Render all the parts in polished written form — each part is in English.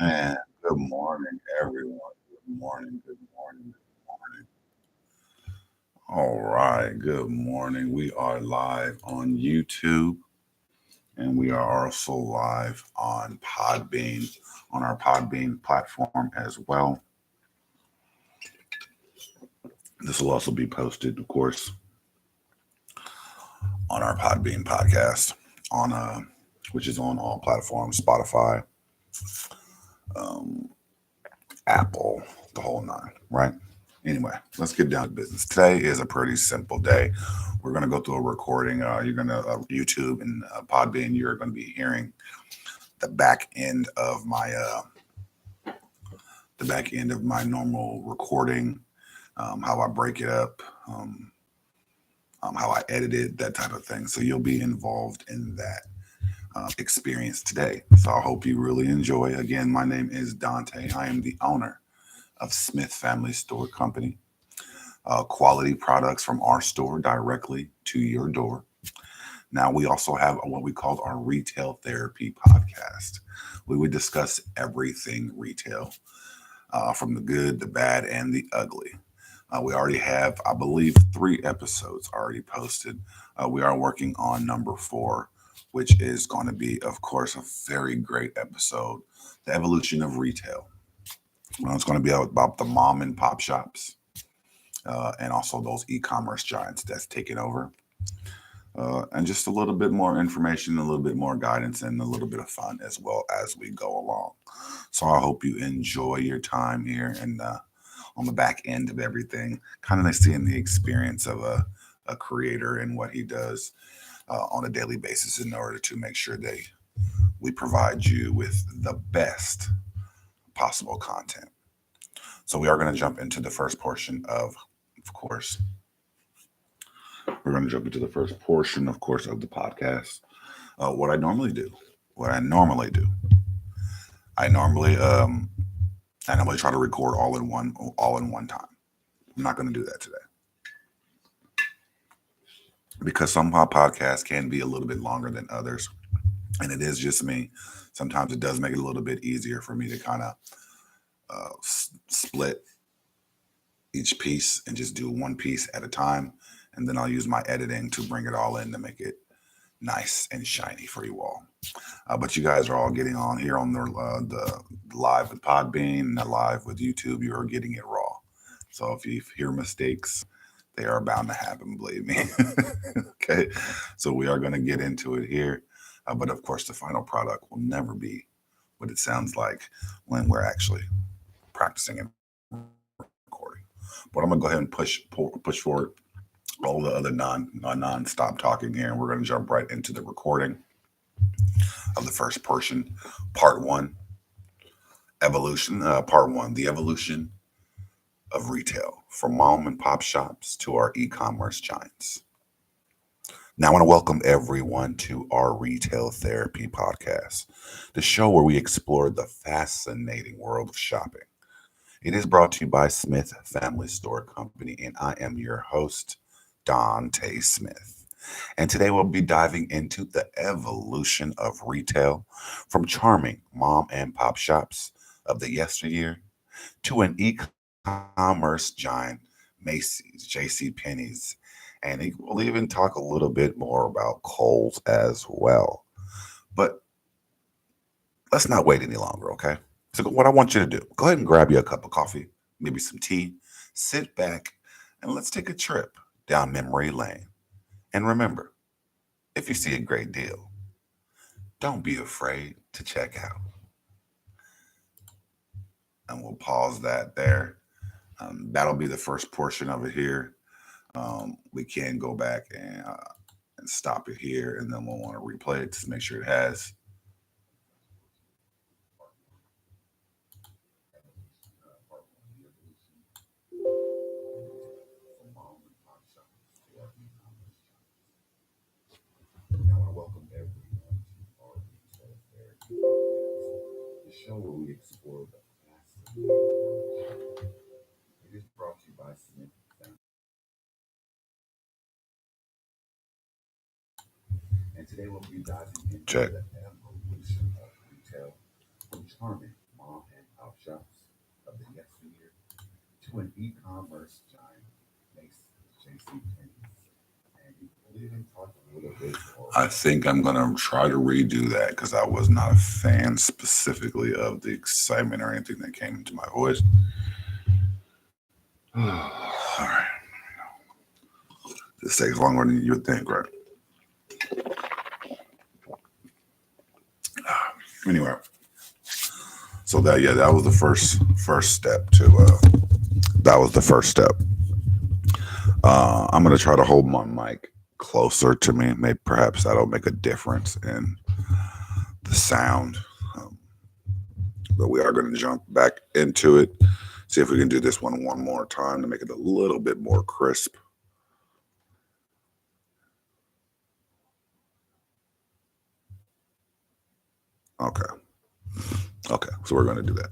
And good morning, everyone. Good morning. Good morning. Good morning. All right. Good morning. We are live on YouTube and we are also live on Podbean, on our Podbean platform as well. This will also be posted, of course, on our Podbean podcast, on which is on all platforms, Spotify, um, Apple, the whole nine, right? Anyway, let's get down to business. Today is a pretty simple day. We're going to go through a recording. You're going to YouTube and Podbean. You're going to be hearing the back end of my normal recording, how I break it up, how I edit it, that type of thing. So you'll be involved in that experience today. So I hope you really enjoy. Again, my name is Dante. I am the owner of Smith Family Store Company. Quality products from our store directly to your door. Now, we also have what we call our Retail Therapy Podcast. We would discuss everything retail, from the good, the bad, and the ugly. We already have, I believe, 3 episodes already posted. We are working on number 4, which is going to be, of course, a very great episode, The Evolution of Retail. It's going to be about the mom and pop shops, and also those e-commerce giants that's taken over, and just a little bit more information, a little bit more guidance, and a little bit of fun as well as we go along. So I hope you enjoy your time here, and on the back end of everything, kind of like seeing the experience of a creator and what he does on a daily basis in order to make sure that we provide you with the best possible content. So we are going to jump into the first portion of course, we're going to jump into the first portion, of course, of the podcast. What I normally do, what I normally do, I normally, um, I normally try to record all in one time. I'm not going to do that today because some podcasts can be a little bit longer than others, and it is just me. Sometimes it does make it a little bit easier for me to kind of split each piece and just do one piece at a time, and then I'll use my editing to bring it all in to make it nice and shiny for you all. But you guys are all getting on here on the live with Podbean and the live with YouTube. You are getting it raw. So if you hear mistakes, they are bound to happen. Believe me. Okay. So we are going to get into it here. But of course, the final product will never be what it sounds like when we're actually practicing and recording. But I'm gonna go ahead and push forward all the other non-stop talking here, and we're gonna jump right into the recording of the first portion, part one, part one, the evolution of retail from mom and pop shops to our e-commerce giants. Now, I want to welcome everyone to our Retail Therapy Podcast, the show where we explore the fascinating world of shopping. It is brought to you by Smith Family Store Company, and I am your host, Dante Smith. And today we'll be diving into the evolution of retail from charming mom and pop shops of the yesteryear to an e-commerce giant, Macy's, J.C. Penney's, and we'll even talk a little bit more about Kohl's as well. But let's not wait any longer, okay? So what I want you to do, go ahead and grab you a cup of coffee, maybe some tea, sit back, and let's take a trip down memory lane. And remember, if you see a great deal, don't be afraid to check out. And we'll pause that there. That'll be the first portion of it here. We can go back and stop it here, and then we'll want to replay it to make sure it has. Now, I want to welcome everyone to our Retail Therapy Podcast, the show where we explore the fascinating world of shopping. It is brought to you by Smith Family Store Company, and today we'll be diving into the evolution of retail from charming mom I think I'm gonna try to redo that because I was not a fan specifically of the excitement or anything that came into my voice. All right, this takes longer than you would think, right? Anyway, so that was the first step to. That was the first step. I'm gonna try to hold my mic closer to me. Maybe perhaps that'll make a difference in the sound. Um, but we are going to jump back into it. See if we can do this one more time to make it a little bit more crisp. Okay. Okay. So we're going to do that.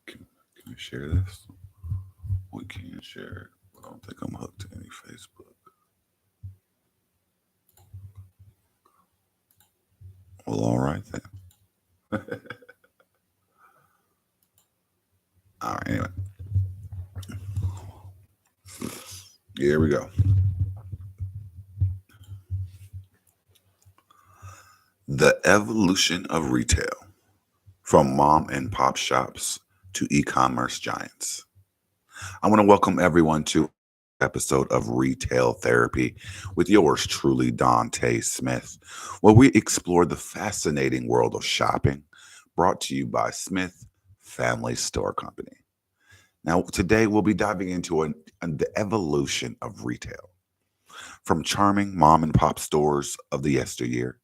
Can we share this? We can share it. I don't think I'm hooked to any Facebook. Well, all right then. All right. Anyway. Here we go. The evolution of retail, from mom and pop shops to e-commerce giants. I want to welcome everyone to episode of Retail Therapy with yours truly, Dante Smith, where we explore the fascinating world of shopping, brought to you by Smith Family Store Company. Now, today we'll be diving into the evolution of retail, from charming mom and pop stores of the yesteryear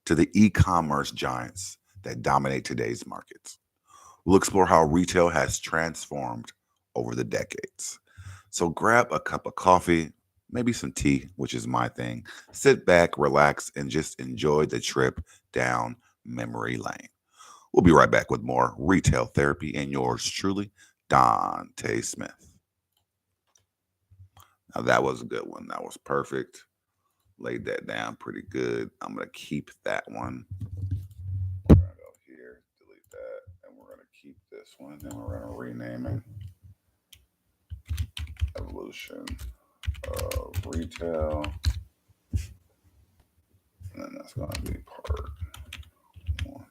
to the e-commerce giants that dominate today's markets. We'll explore how retail has transformed over the decades. So grab a cup of coffee, maybe some tea, which is my thing. Sit back, relax, and just enjoy the trip down memory lane. We'll be right back with more Retail Therapy and yours truly, Dante Smith. Now that was a good one. That was perfect. Laid that down pretty good. I'm going to keep that one. We're going to go here, delete that, and we're going to keep this one, and we're going to rename it Evolution of Retail. And then that's going to be part one.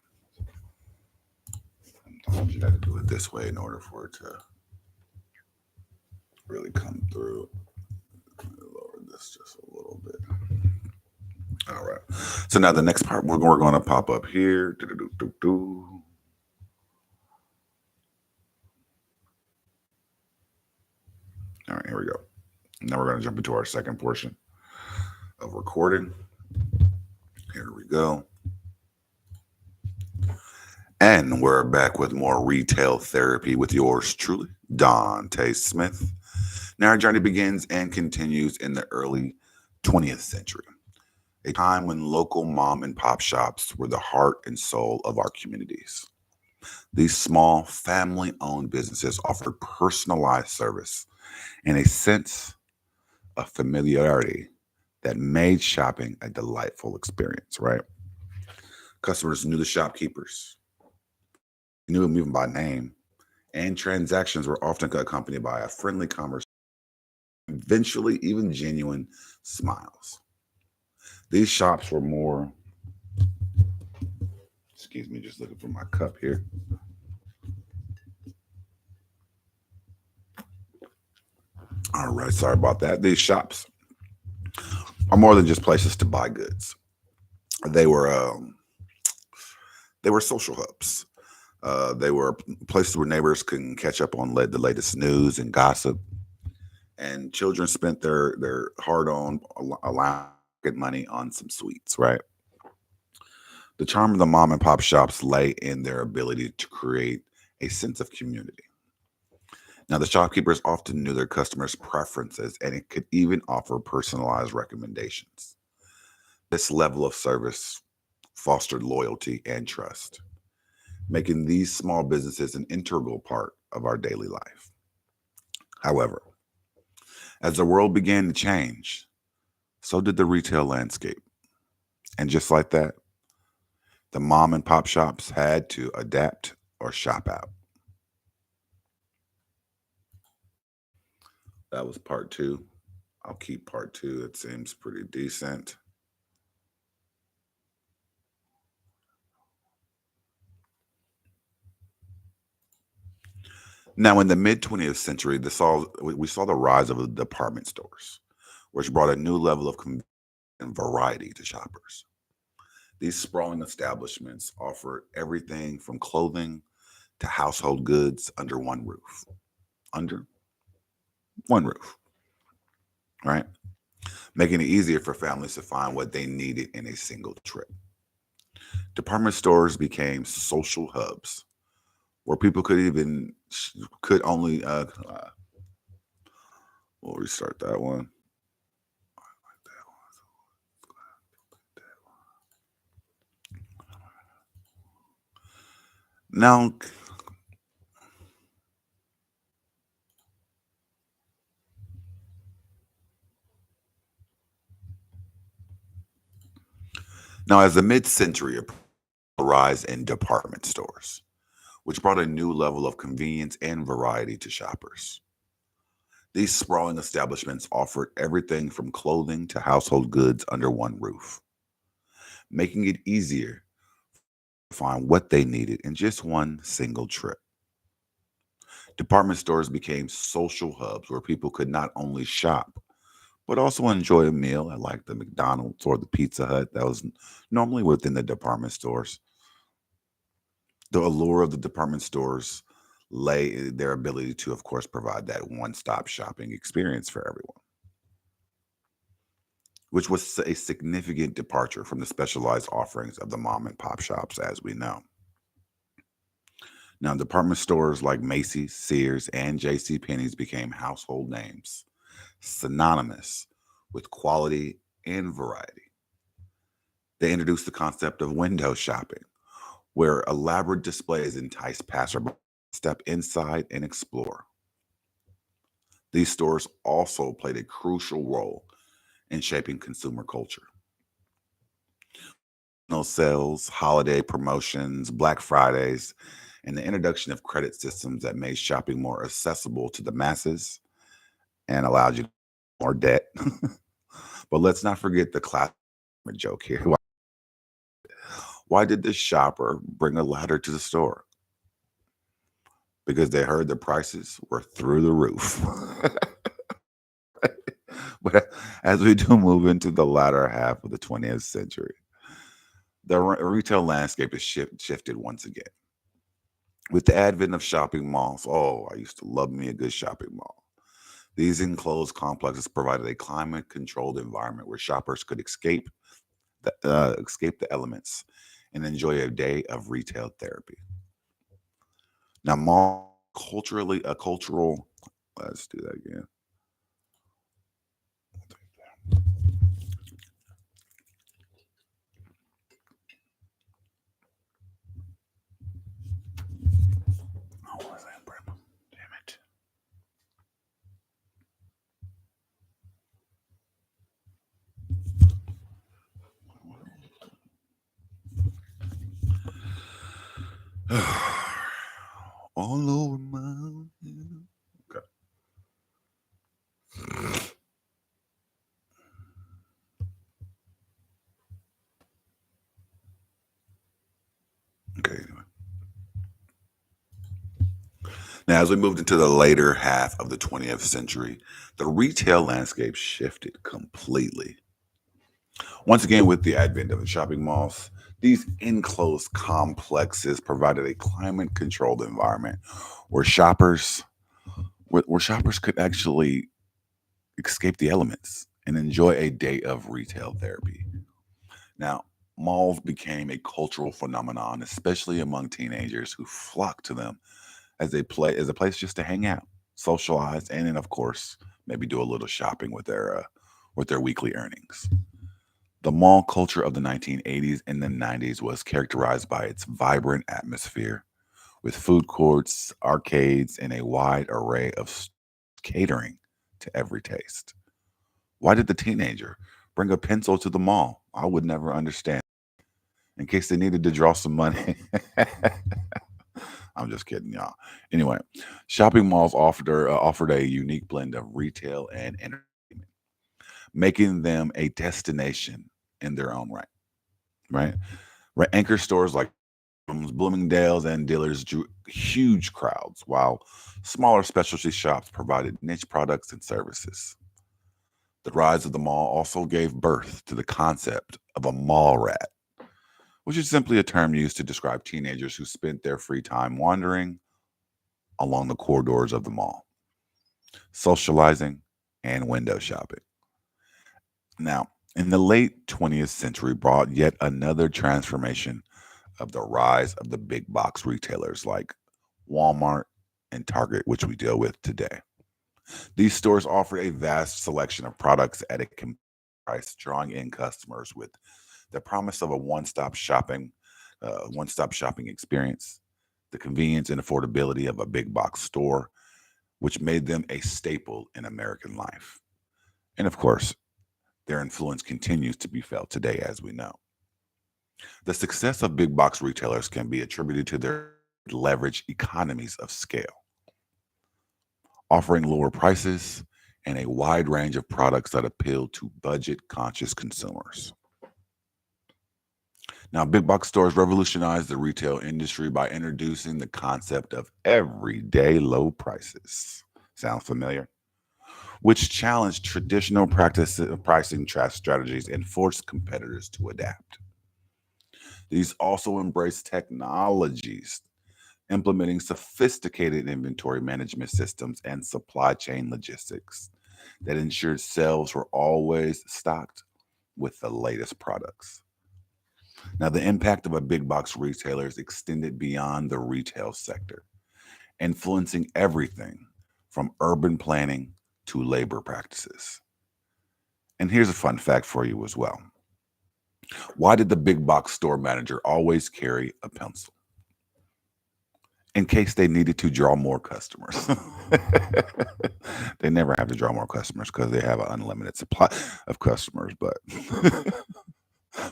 Sometimes you got to do it this way in order for it to really come through. Lower this just a little bit. All right. So now the next part we're going to pop up here. All right, here we go. Now we're going to jump into our second portion of recording. Here we go. And we're back with more Retail Therapy with yours truly, Dante Smith. Now our journey begins and continues in the early 20th century, a time when local mom and pop shops were the heart and soul of our communities. These small family-owned businesses offered personalized service and a sense of familiarity that made shopping a delightful experience, right? Customers knew the shopkeepers, knew them even by name, and transactions were often accompanied by a friendly conversation, eventually even genuine smiles. These shops were more, excuse me, just looking for my cup here. All right, sorry about that. These shops are more than just places to buy goods. They were social hubs. They were places where neighbors can catch up on the latest news and gossip, and children spent their hard-earned allowance money on some sweets. Right. The charm of the mom and pop shops lay in their ability to create a sense of community. Now, the shopkeepers often knew their customers' preferences and it could even offer personalized recommendations. This level of service fostered loyalty and trust, making these small businesses an integral part of our daily life. However, as the world began to change, so did the retail landscape. And just like that, the mom and pop shops had to adapt or shop out. That was part two. I'll keep part two. It seems pretty decent. Now, in the mid 20th century, we saw the rise of the department stores, which brought a new level of convenience and variety to shoppers. These sprawling establishments offered everything from clothing to household goods under one roof. Under one roof, right? Making it easier for families to find what they needed in a single trip. Department stores became social hubs where people could only we'll restart that one. Now, as the mid-century a rise in department stores, which brought a new level of convenience and variety to shoppers. These sprawling establishments offered everything from clothing to household goods under one roof, making it easier to find what they needed in just one single trip. Department stores became social hubs where people could not only shop, but also enjoy a meal at like the McDonald's or the Pizza Hut that was normally within the department stores. The allure of the department stores lay in their ability to, of course, provide that one stop shopping experience for everyone, which was a significant departure from the specialized offerings of the mom and pop shops as we know. Now, department stores like Macy's, Sears, and J.C. Penney's became household names, synonymous with quality and variety. They introduced the concept of window shopping, where elaborate displays entice passersby to step inside and explore. These stores also played a crucial role in shaping consumer culture. No sales, holiday promotions, Black Fridays, and the introduction of credit systems that made shopping more accessible to the masses and allowed you more debt. But let's not forget the classic joke here. Why did the shopper bring a ladder to the store? Because they heard the prices were through the roof. But as we do move into the latter half of the 20th century, the retail landscape has shifted once again. With the advent of shopping malls, oh, I used to love me a good shopping mall. These enclosed complexes provided a climate-controlled environment where shoppers could escape the elements and enjoy a day of retail therapy. Now, mall cultural. Let's do that again. Oh, what was that, Brenda? Damn it. All over my. Okay. Okay. Anyway. Now, as we moved into the later half of the 20th century, the retail landscape shifted completely. Once again, with the advent of the shopping malls, these enclosed complexes provided a climate-controlled environment where shoppers could actually escape the elements and enjoy a day of retail therapy. Now, malls became a cultural phenomenon, especially among teenagers who flocked to them as a place just to hang out, socialize, and then of course maybe do a little shopping with their weekly earnings. The mall culture of the 1980s and the 90s was characterized by its vibrant atmosphere, with food courts, arcades, and a wide array of catering to every taste. Why did the teenager bring a pencil to the mall? I would never understand. In case they needed to draw some money. I'm just kidding, y'all. Anyway, shopping malls offered a unique blend of retail and entertainment, making them a destination in their own right. Right, right. Anchor stores like Bloomingdale's and dealers drew huge crowds, while smaller specialty shops provided niche products and services. The rise of the mall also gave birth to the concept of a mall rat, which is simply a term used to describe teenagers who spent their free time wandering along the corridors of the mall, socializing and window shopping. Now, in the late 20th century brought yet another transformation of the rise of the big box retailers like Walmart and Target, which we deal with today. These stores offer a vast selection of products at a competitive price, drawing in customers with the promise of a one-stop shopping experience, the convenience and affordability of a big box store, which made them a staple in American life. And of course, their influence continues to be felt today, as we know. The success of big box retailers can be attributed to their leverage economies of scale, offering lower prices and a wide range of products that appeal to budget conscious consumers. Now, big box stores revolutionized the retail industry by introducing the concept of everyday low prices. Sounds familiar? Which challenged traditional pricing strategies and forced competitors to adapt. These also embrace technologies, implementing sophisticated inventory management systems and supply chain logistics that ensured sales were always stocked with the latest products. Now, the impact of a big box retailer is extended beyond the retail sector, influencing everything from urban planning to labor practices. And here's a fun fact for you as well. Why did the big box store manager always carry a pencil? In case they needed to draw more customers. They never have to draw more customers because they have an unlimited supply of customers. But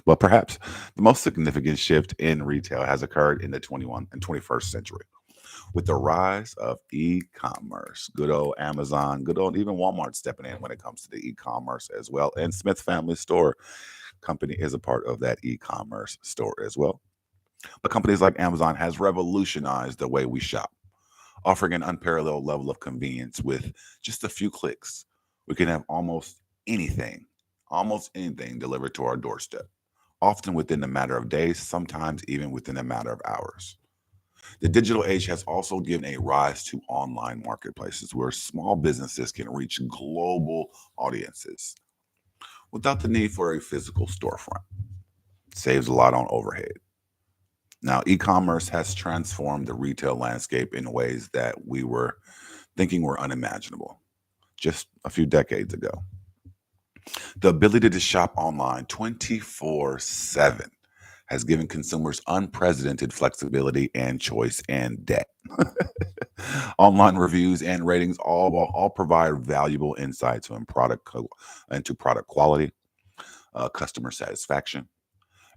but perhaps the most significant shift in retail has occurred in the 21 and 21st century with the rise of e-commerce. Good old Amazon, good old even Walmart stepping in when it comes to the e-commerce as well. And Smith Family Store Company is a part of that e-commerce store as well. But companies like Amazon has revolutionized the way we shop, offering an unparalleled level of convenience with just a few clicks. We can have almost anything delivered to our doorstep, often within a matter of days, sometimes even within a matter of hours. The digital age has also given a rise to online marketplaces where small businesses can reach global audiences without the need for a physical storefront. Saves a lot on overhead. Now, e commerce has transformed the retail landscape in ways that we were thinking were unimaginable just a few decades ago. The ability to shop online 24/7 has given consumers unprecedented flexibility and choice and depth. Online reviews and ratings all provide valuable insights on into product quality, customer satisfaction,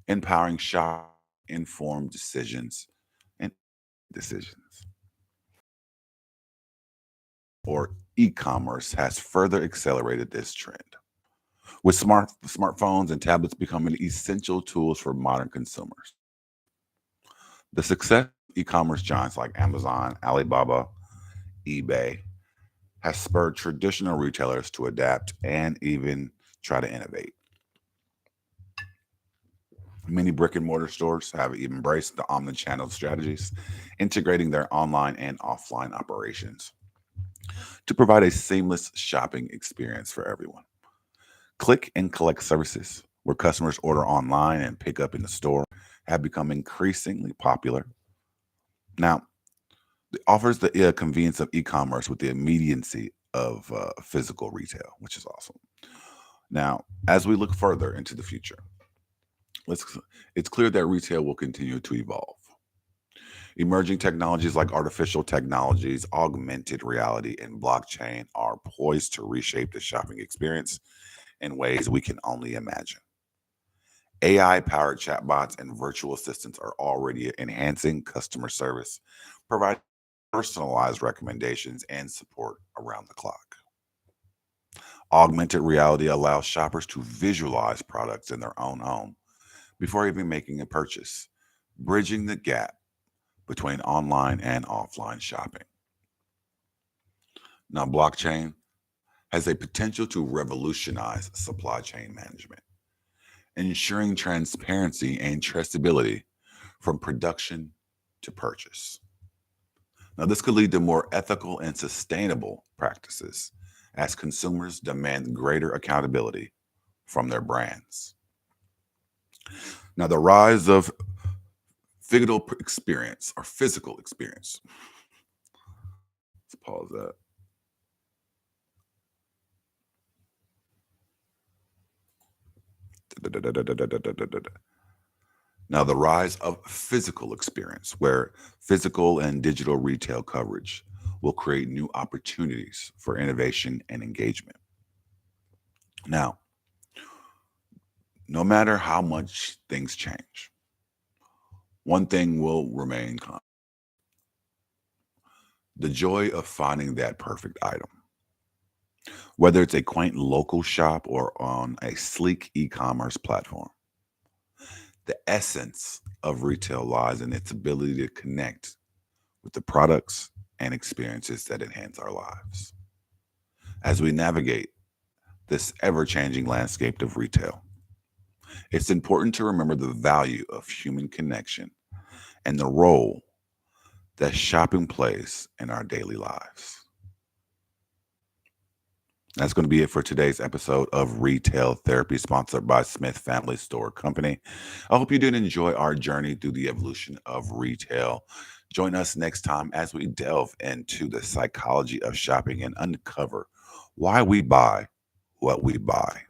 empowering shop informed decisions and decisions. Or e-commerce has further accelerated this trend, with smartphones and tablets becoming essential tools for modern consumers. The success of e-commerce giants like Amazon, Alibaba, eBay has spurred traditional retailers to adapt and even try to innovate. Many brick and mortar stores have embraced the omnichannel strategies, integrating their online and offline operations to provide a seamless shopping experience for everyone. Click and collect services, where customers order online and pick up in the store, have become increasingly popular. Now, it offers the convenience of e-commerce with the immediacy of physical retail, which is awesome. Now, as we look further into the future, let's, it's clear that retail will continue to evolve. Emerging technologies like artificial technologies, augmented reality, and blockchain are poised to reshape the shopping experience in ways we can only imagine. AI powered chatbots and virtual assistants are already enhancing customer service, provide personalized recommendations and support around the clock. Augmented reality allows shoppers to visualize products in their own home before even making a purchase, bridging the gap between online and offline shopping. Now, blockchain has a potential to revolutionize supply chain management, ensuring transparency and traceability from production to purchase. Now, this could lead to more ethical and sustainable practices as consumers demand greater accountability from their brands. Now, the rise of physical experience. Let's pause that. Now, the rise of physical experience, where physical and digital retail coverage will create new opportunities for innovation and engagement. Now, no matter how much things change, one thing will remain constant: the joy of finding that perfect item. Whether it's a quaint local shop or on a sleek e commerce platform, the essence of retail lies in its ability to connect with the products and experiences that enhance our lives. As we navigate this ever changing landscape of retail, it's important to remember the value of human connection and the role that shopping plays in our daily lives. That's going to be it for today's episode of Retail Therapy, sponsored by Smith Family Store Company. I hope you did enjoy our journey through the evolution of retail. Join us next time as we delve into the psychology of shopping and uncover why we buy what we buy.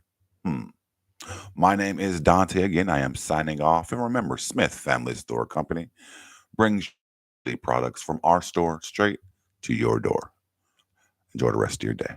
My name is Dante. Again, I am signing off. And remember, Smith Family Store Company brings the products from our store straight to your door. Enjoy the rest of your day.